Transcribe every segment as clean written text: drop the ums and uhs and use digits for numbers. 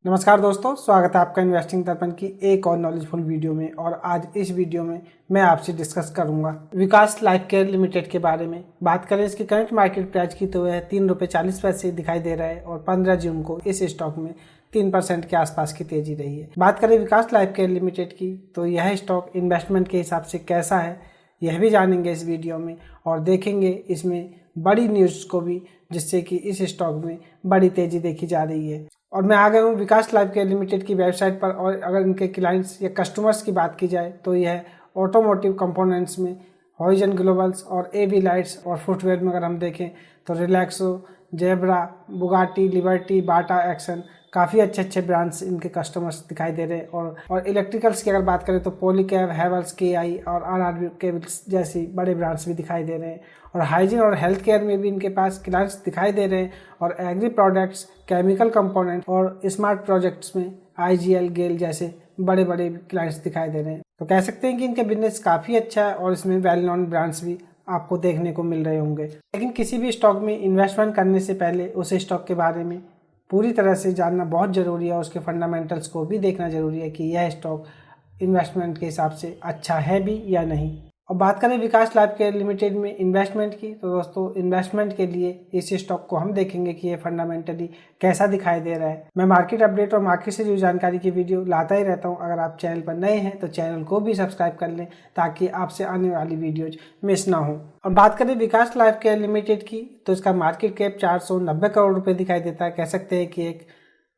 नमस्कार दोस्तों, स्वागत है आपका इन्वेस्टिंग दर्पण की एक और नॉलेजफुल वीडियो में। और आज इस वीडियो में मैं आपसे डिस्कस करूंगा विकास लाइफ केयर लिमिटेड के बारे में। बात करें इसकी करंट मार्केट प्राइस की तो वह ₹3.40 दिखाई दे रहा है और 15 जून को इस स्टॉक में 3% के आसपास की तेजी रही है। बात करें विकास लाइफ केयर लिमिटेड की तो यह स्टॉक इन्वेस्टमेंट के हिसाब से कैसा है यह भी जानेंगे इस वीडियो में, और देखेंगे इसमें बड़ी न्यूज़ को भी, जिससे कि इस स्टॉक में बड़ी तेजी देखी जा रही है। और मैं आ गया हूँ विकास लाइफ केयर लिमिटेड की वेबसाइट पर। और अगर इनके क्लाइंट्स या कस्टमर्स की बात की जाए तो यह ऑटोमोटिव कंपोनेंट्स में हॉरिजन ग्लोबल्स और एवी लाइट्स, और फुटवेयर में अगर हम देखें तो रिलैक्सो, जेब्रा, बुगाटी, लिबर्टी, बाटा, एक्शन, काफ़ी अच्छे ब्रांड्स इनके कस्टमर्स दिखाई दे रहे हैं। और इलेक्ट्रिकल्स की अगर बात करें तो पॉलीकैब, हैवेल्स, केआई और आरआरबी केबल्स जैसी बड़े ब्रांड्स भी दिखाई दे रहे हैं। और हाइजीन और हेल्थ केयर में भी इनके पास क्लाइंट्स दिखाई दे रहे हैं। और एग्री प्रोडक्ट्स, केमिकल कंपोनेंट और स्मार्ट प्रोजेक्ट्स में आईजीएल, गेल जैसे बड़े बड़े क्लाइंट्स दिखाई दे रहे हैं। तो कह सकते हैं कि इनका बिजनेस काफ़ी अच्छा है और इसमें वेल नोन ब्रांड्स भी आपको देखने को मिल रहे होंगे। लेकिन किसी भी स्टॉक में इन्वेस्टमेंट करने से पहले उस स्टॉक के बारे में पूरी तरह से जानना बहुत ज़रूरी है। उसके फंडामेंटल्स को भी देखना ज़रूरी है कि यह स्टॉक इन्वेस्टमेंट के हिसाब से अच्छा है भी या नहीं। और बात करें विकास लाइफ केयर लिमिटेड में इन्वेस्टमेंट की तो दोस्तों इन्वेस्टमेंट के लिए इस स्टॉक को हम देखेंगे कि ये फंडामेंटली कैसा दिखाई दे रहा है। मैं मार्केट अपडेट और मार्केट से जुड़ी जानकारी की वीडियो लाता ही रहता हूँ। अगर आप चैनल पर नए हैं तो चैनल को भी सब्सक्राइब कर लें ताकि आपसे आने वाली वीडियोज मिस ना हो। और बात करें विकास लाइफ केयर लिमिटेड की तो इसका मार्केट कैप 490 करोड़ रुपये दिखाई देता है। कह सकते हैं कि एक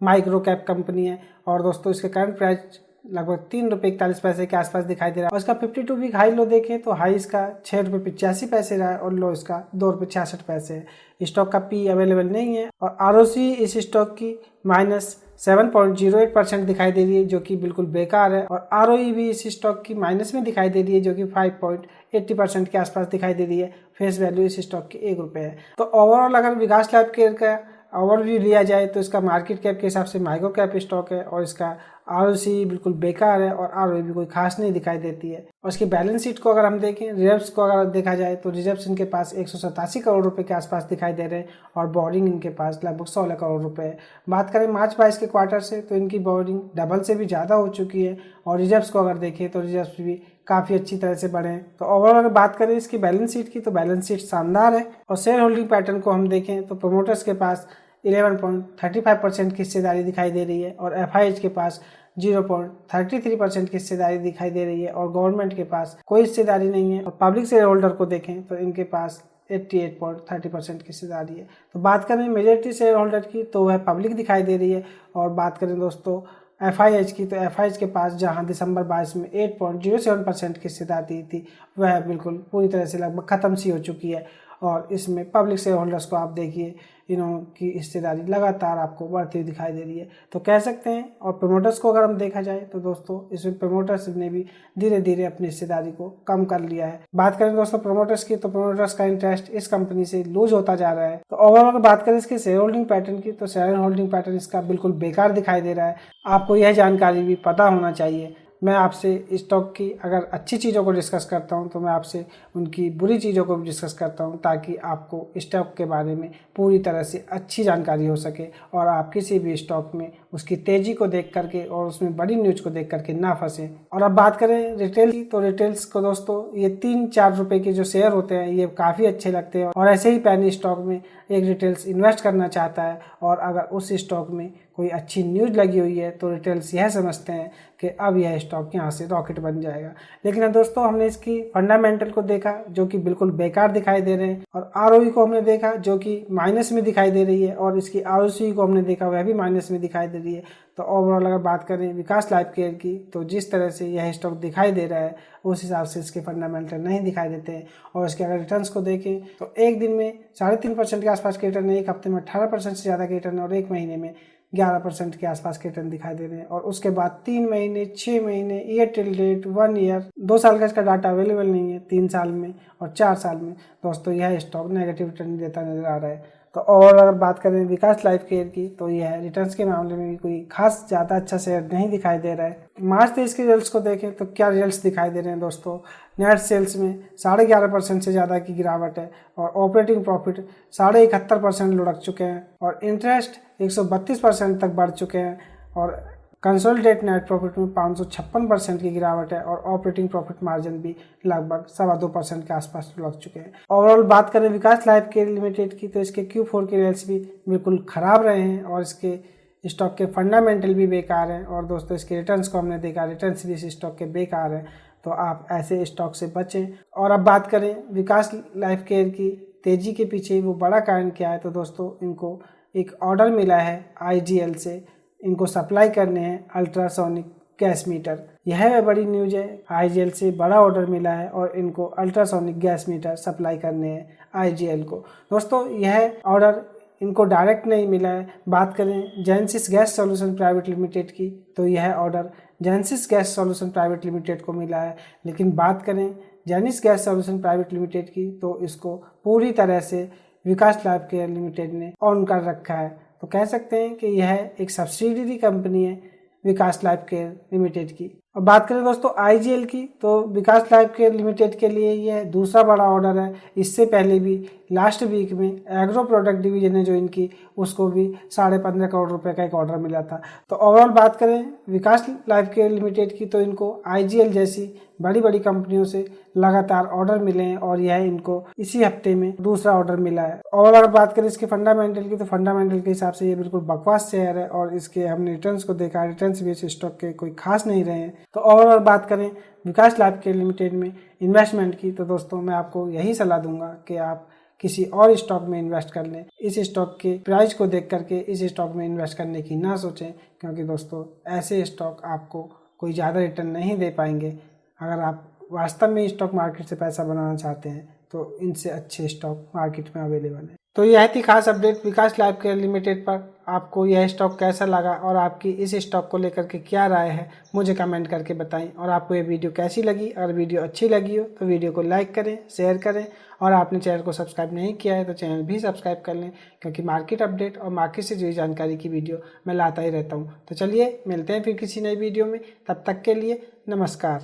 माइक्रो कैप कंपनी है। और दोस्तों इसके करंट प्राइस लगभग ₹3.41 के आसपास दिखाई दे रहा है। और इसका 52 वीक हाई लो देखें तो हाई इसका ₹6.85 रहा है और लो इसका ₹2.66 है। स्टॉक का पी अवेलेबल नहीं है। और आरओसी इस स्टॉक की -7.08% दिखाई दे रही है, जो कि बिल्कुल बेकार है। और आरओई भी इस स्टॉक की माइनस में दिखाई दे रही है, जो कि 5.80% के आसपास दिखाई दे रही है। फेस वैल्यू इस स्टॉक की ₹1 है। तो ओवरऑल अगर विकास लाइफ केयर का ओवरव्यू लिया जाए तो इसका मार्केट कैप के हिसाब से माइक्रो कैप स्टॉक है और इसका आरओसी बिल्कुल बेकार है और आरओई भी कोई खास नहीं दिखाई देती है। और इसकी बैलेंस शीट को अगर हम देखें, रिजर्व्स को अगर देखा जाए तो रिजर्व्स इनके पास 187 करोड़ रुपए के आसपास दिखाई दे रहे हैं और बोरिंग इनके पास लगभग 16 करोड़ रुपए है। बात करें मार्च 22 के क्वार्टर से तो इनकी बोरिंग डबल से भी ज़्यादा हो चुकी है। और रिजर्व्स को अगर देखें तो रिजर्व्स भी काफ़ी अच्छी तरह से बढ़े हैं। तो ओवरऑल अगर बात करें इसकी बैलेंस शीट की तो बैलेंस शीट शानदार है। और शेयर होल्डिंग पैटर्न को हम देखें तो प्रोमोटर्स के पास 11.35% की हिस्सेदारी दिखाई दे रही है और एफआईएच के पास 0.33% की हिस्सेदारी दिखाई दे रही है और गवर्नमेंट के पास कोई हिस्सेदारी नहीं है। और पब्लिक शेयर होल्डर को देखें तो इनके पास 88.30% की हिस्सेदारी है। तो बात करें मेजॉरिटी शेयर होल्डर की तो वह पब्लिक दिखाई दे रही है। और बात करें दोस्तों एफआईएच की तो एफआईएच के पास जहां दिसंबर 22 में 8.07% की हिस्सेदारी थी वह बिल्कुल पूरी तरह से लगभग ख़त्म सी हो चुकी है। और इसमें पब्लिक शेयर होल्डर्स को आप देखिए, इन्हों की हिस्सेदारी लगातार आपको बढ़ती हुई दिखाई दे रही है। तो कह सकते हैं। और प्रमोटर्स को अगर हम देखा जाए तो दोस्तों इसमें प्रमोटर्स ने भी धीरे धीरे अपनी हिस्सेदारी को कम कर लिया है। बात करें दोस्तों प्रमोटर्स की तो प्रमोटर्स का इंटरेस्ट इस कंपनी से लूज होता जा रहा है। तो ओवरऑल बात करें इसके शेयर होल्डिंग पैटर्न की तो शेयर होल्डिंग पैटर्न इसका बिल्कुल बेकार दिखाई दे रहा है। आपको यह जानकारी भी पता होना चाहिए। मैं आपसे स्टॉक की अगर अच्छी चीज़ों को डिस्कस करता हूं तो मैं आपसे उनकी बुरी चीज़ों को भी डिस्कस करता हूं ताकि आपको स्टॉक के बारे में पूरी तरह से अच्छी जानकारी हो सके और आप किसी भी स्टॉक में उसकी तेज़ी को देख करके और उसमें बड़ी न्यूज़ को देख करके ना फंसे। और अब बात करें रिटेल की तो रिटेल्स को दोस्तों ये 3-4 रुपए के जो शेयर होते हैं ये काफ़ी अच्छे लगते हैं। और ऐसे ही पैनी स्टॉक में एक रिटेल्स इन्वेस्ट करना चाहता है और अगर उस स्टॉक में कोई अच्छी न्यूज़ लगी हुई है तो रिटेल्स यह समझते हैं कि अब यह स्टॉक यहाँ से रॉकेट बन जाएगा। लेकिन दोस्तों हमने इसकी फंडामेंटल को देखा जो कि बिल्कुल बेकार दिखाई दे रहे हैं। और आरओई को हमने देखा जो कि माइनस में दिखाई दे रही है और इसकी आरओसी को हमने देखा वह भी माइनस में दिखाई दे रही है। तो ओवरऑल अगर बात करें विकास लाइफ केयर की तो जिस तरह से यह स्टॉक दिखाई दे रहा है उस हिसाब से इसके फंडामेंटल नहीं दिखाई देते हैं। और इसके अगर रिटर्न्स को देखें तो एक दिन में 3.5% के आसपास के रिटर्न है, एक हफ्ते में 18% से ज़्यादा के रिटर्न और एक महीने में 11% के आसपास के रिटर्न दिखाई दे रहे हैं। और उसके बाद 3 महीने, 6 महीने, ईयर टिल डेट, 1 ईयर, 2 साल का इसका डाटा अवेलेबल नहीं है, 3 साल में और 4 साल में दोस्तों यह स्टॉक नेगेटिव रिटर्न देता नजर आ रहा है। तो और अगर बात करें विकास लाइफ केयर की तो यह रिटर्न्स के मामले में भी कोई खास ज़्यादा अच्छा शेयर नहीं दिखाई दे रहा है। मार्च 23 के रिजल्ट्स को देखें तो क्या रिजल्ट्स दिखाई दे रहे हैं दोस्तों। नेट सेल्स में 11.5% से ज़्यादा की गिरावट है और ऑपरेटिंग प्रॉफिट 71.5% लुढ़क चुके हैं और इंटरेस्ट 132% तक बढ़ चुके हैं और कंसोलिडेटेड नेट प्रॉफिट में 556% की गिरावट है और ऑपरेटिंग प्रॉफिट मार्जिन भी लगभग 2.25% के आसपास लग चुके हैं। ओवरऑल बात करें विकास लाइफ केयर लिमिटेड की तो इसके Q4 के रिजल्ट्स भी बिल्कुल खराब रहे हैं और इसके स्टॉक के फंडामेंटल भी बेकार हैं। और दोस्तों इसके रिटर्न्स को हमने देखा, रिटर्न्स भी इस स्टॉक के बेकार हैं, तो आप ऐसे स्टॉक से बचें। और अब बात करें विकास लाइफ केयर की तेजी के पीछे वो बड़ा कारण क्या है, तो दोस्तों इनको एक ऑर्डर मिला है IGL से, इनको सप्लाई करने हैं अल्ट्रासोनिक गैस मीटर। यह बड़ी न्यूज है, IGL से बड़ा ऑर्डर मिला है और इनको अल्ट्रासोनिक गैस मीटर सप्लाई करने हैं IGL को। दोस्तों यह ऑर्डर इनको डायरेक्ट नहीं मिला है। बात करें genesis gas solution private limited की तो यह order genesis gas solution private limited को मिला है, लेकिन बात करें genesis gas solution private limited की तो इसको पूरी तरह से विकास लाइफ केयर लिमिटेड ने ऑन कर रखा है। तो कह सकते हैं कि यह एक सब्सिडियरी कंपनी है विकास लाइफ केयर लिमिटेड की। और बात करें दोस्तों IGL की तो विकास लाइफ केयर लिमिटेड के लिए यह दूसरा बड़ा ऑर्डर है। इससे पहले भी लास्ट वीक में एग्रो प्रोडक्ट डिवीजन है जो इनकी, उसको भी 15.5 करोड़ रुपए का एक ऑर्डर मिला था। तो ओवरऑल बात करें विकास लाइफ केयर लिमिटेड की तो इनको IGL जैसी बड़ी बड़ी कंपनियों से लगातार ऑर्डर मिले हैं और यह इनको इसी हफ्ते में दूसरा ऑर्डर मिला है। और अगर बात करें इसके फंडामेंटल की तो फंडामेंटल के हिसाब से ये बिल्कुल बकवास शेयर है और इसके हमने रिटर्न्स को देखा, रिटर्न्स भी इस स्टॉक के कोई खास नहीं रहे हैं। तो ओवरऑल बात करें विकास लाइफ केयर लिमिटेड में इन्वेस्टमेंट की तो दोस्तों मैं आपको यही सलाह दूंगा कि आप किसी और स्टॉक में इन्वेस्ट कर लें। इस स्टॉक के प्राइस को देख करके इस स्टॉक में इन्वेस्ट करने की ना सोचें, क्योंकि दोस्तों ऐसे स्टॉक आपको कोई ज़्यादा रिटर्न नहीं दे पाएंगे। अगर आप वास्तव में स्टॉक मार्केट से पैसा बनाना चाहते हैं तो इनसे अच्छे स्टॉक मार्केट में अवेलेबल है। तो यह थी खास अपडेट विकास लाइफ केयर लिमिटेड पर। आपको यह स्टॉक कैसा लगा और आपकी इस स्टॉक को लेकर के क्या राय है मुझे कमेंट करके बताएं। और आपको ये वीडियो कैसी लगी, अगर वीडियो अच्छी लगी हो तो वीडियो को लाइक करें, शेयर करें और आपने चैनल को सब्सक्राइब नहीं किया है तो चैनल भी सब्सक्राइब कर लें, क्योंकि मार्केट अपडेट और मार्केट से जुड़ी जानकारी की वीडियो मैं लाता ही रहता हूँ। तो चलिए मिलते हैं फिर किसी नई वीडियो में, तब तक के लिए नमस्कार।